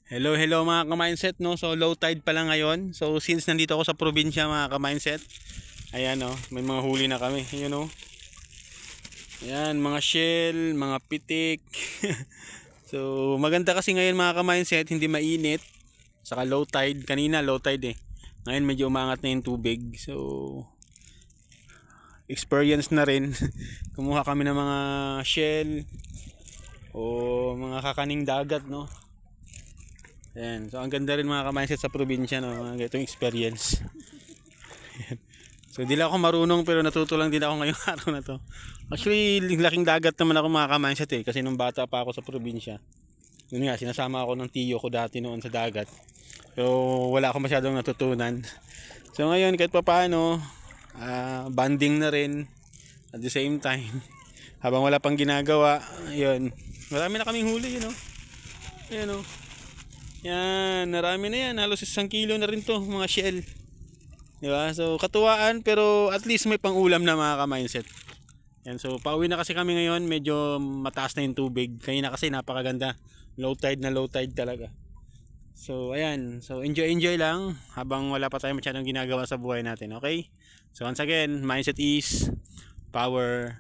Hello mga ka-mindset, no? So low tide pa lang ngayon. So since nandito ako sa probinsya mga ka-mindset, ayan, no, may mga huli na kami, you know. Ayan, mga shell, mga pitik. So maganda kasi ngayon mga ka-mindset, hindi mainit. Saka low tide, kanina low tide eh. Ngayon medyo umangat na yung tubig. So experience na rin. Kumuha kami ng mga shell o mga kakaning dagat, no. Ayan. So ang ganda rin mga ka-mindset sa probinsya, no, mga ganitong experience. So di lang ako marunong pero natuto lang din ako ngayong araw na to. Actually laking dagat naman ako mga ka-mindset eh, kasi nung bata pa ako sa probinsya, yun nga, sinasama ako ng tiyo ko dati noon sa dagat. Pero wala ako masyadong natutunan. So ngayon kahit pa paano, bonding na rin at the same time. Habang wala pang ginagawa, yun, marami na kaming huli, you know. Ayan, oh. Yan, narami na yan. Halos 1 kilo na rin to, mga shell. Diba? So, katuwaan, pero at least may pang-ulam na mga ka-mindset. Yan, so, pauwi na kasi kami ngayon. Medyo mataas na yung tubig. Kanina kasi napakaganda. Low tide na low tide talaga. So, ayan. So, enjoy lang habang wala pa tayong masyadong ginagawa sa buhay natin. Okay? So, once again, mindset is power.